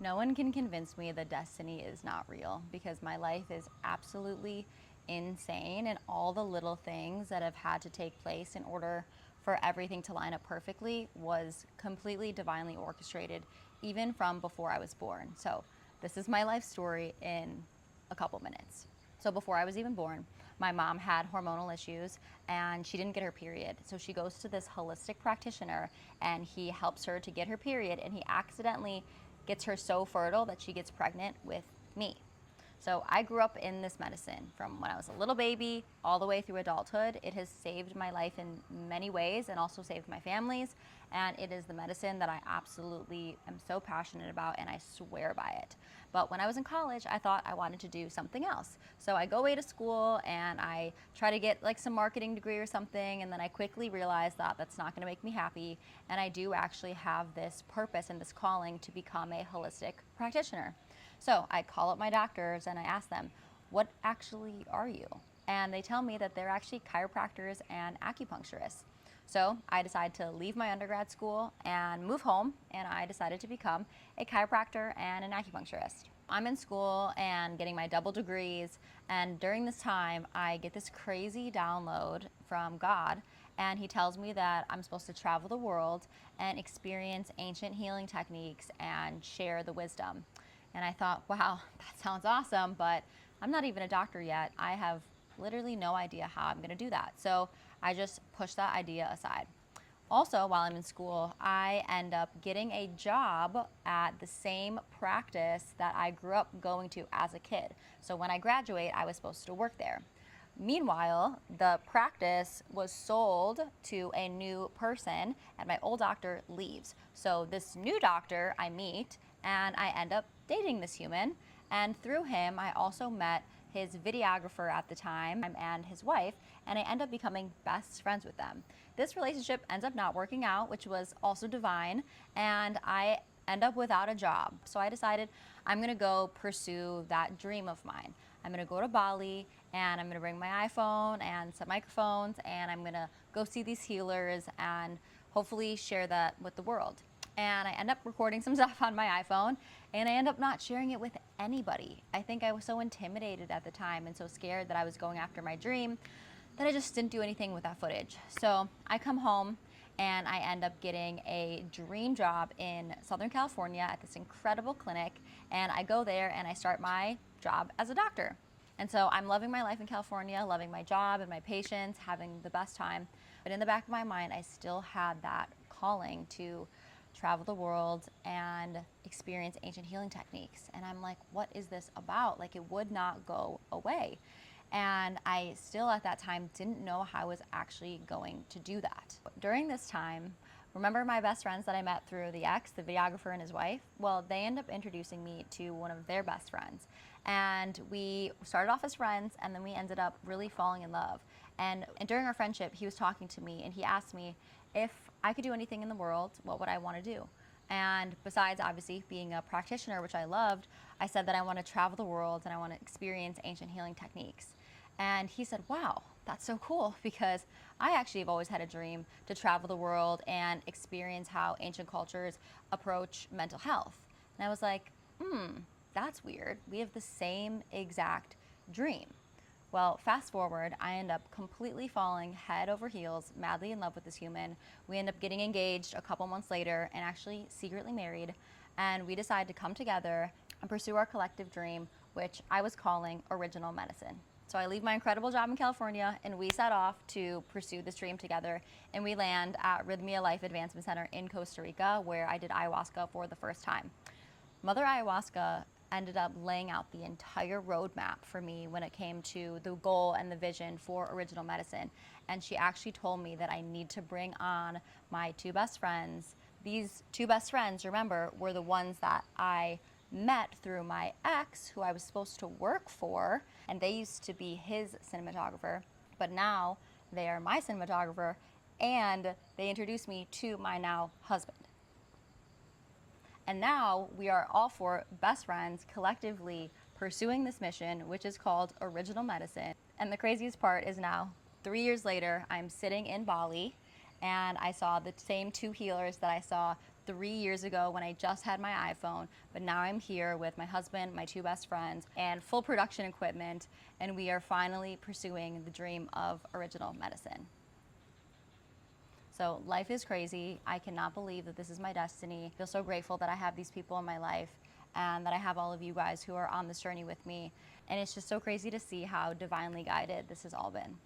No one can convince me that destiny is not real because my life is absolutely insane, and all the little things that have had to take place in order for everything to line up perfectly was completely divinely orchestrated, even from before I was born. So, this is my life story in a couple minutes. So before I was even born, my mom had hormonal issues and she didn't get her period. So she goes to this holistic practitioner and he helps her to get her period, and he accidentally gets her so fertile that she gets pregnant with me. So I grew up in this medicine from when I was a little baby all the way through adulthood. It has saved my life in many ways and also saved my family's. And it is the medicine that I absolutely am so passionate about, and I swear by it. But when I was in college, I thought I wanted to do something else. So I go away to school and I try to get like some marketing degree or something. And then I quickly realized that that's not going to make me happy. And I do actually have this purpose and this calling to become a holistic practitioner. So I call up my doctors and I ask them, what actually are you? And they tell me that they're actually chiropractors and acupuncturists. So I decided to leave my undergrad school and move home, and I decided to become a chiropractor and an acupuncturist. I'm in school and getting my double degrees, and during this time I get this crazy download from God, and he tells me that I'm supposed to travel the world and experience ancient healing techniques and share the wisdom. And I thought, wow, that sounds awesome, but I'm not even a doctor yet. I have literally no idea how I'm going to do that. So I just pushed that idea aside. Also, while I'm in school, I end up getting a job at the same practice that I grew up going to as a kid. So when I graduate, I was supposed to work there. Meanwhile, the practice was sold to a new person, and my old doctor leaves. So this new doctor I meet, and I end up dating this human. And through him, I also met his videographer at the time and his wife, and I end up becoming best friends with them. This relationship ends up not working out, which was also divine, and I end up without a job. So I decided I'm gonna go pursue that dream of mine. I'm gonna go to Bali and I'm gonna bring my iPhone and some microphones, and I'm gonna go see these healers and hopefully share that with the world. And I end up recording some stuff on my iPhone, and I end up not sharing it with anybody. I think I was so intimidated at the time and so scared that I was going after my dream that I just didn't do anything with that footage. So I come home and I end up getting a dream job in Southern California at this incredible clinic, and I go there and I start my job as a doctor. And so I'm loving my life in California, loving my job and my patients, having the best time. But in the back of my mind, I still had that calling to travel the world and experience ancient healing techniques. And I'm like, what is this about? Like, it would not go away. And I still at that time didn't know how I was actually going to do that. During this time, remember my best friends that I met through the ex, the videographer and his wife? Well, they end up introducing me to one of their best friends. And we started off as friends, and then we ended up really falling in love. And during our friendship, he was talking to me and he asked me if I could do anything in the world, what would I want to do? And besides obviously being a practitioner, which I loved, I said that I want to travel the world and I want to experience ancient healing techniques. And he said, wow, that's so cool, because I actually have always had a dream to travel the world and experience how ancient cultures approach mental health. And I was like, that's weird. We have the same exact dream. Well, fast forward, I end up completely falling head over heels, madly in love with this human. We end up getting engaged a couple months later and actually secretly married. And we decide to come together and pursue our collective dream, which I was calling original medicine. So I leave my incredible job in California and we set off to pursue this dream together. And we land at Rhythmia Life Advancement Center in Costa Rica, where I did ayahuasca for the first time. Mother Ayahuasca ended up laying out the entire roadmap for me when it came to the goal and the vision for original medicine. And she actually told me that I need to bring on my two best friends. These two best friends, remember, were the ones that I met through my ex, who I was supposed to work for, and they used to be his cinematographer, but now they are my cinematographer, and they introduced me to my now husband. And now we are all four best friends collectively pursuing this mission, which is called Original Medicine. And the craziest part is now, 3 years later, I'm sitting in Bali and I saw the same two healers that I saw 3 years ago when I just had my iPhone, but now I'm here with my husband, my 2 best friends, and full production equipment, and we are finally pursuing the dream of original medicine. So life is crazy. I cannot believe that this is my destiny. I feel so grateful that I have these people in my life and that I have all of you guys who are on this journey with me. And it's just so crazy to see how divinely guided this has all been.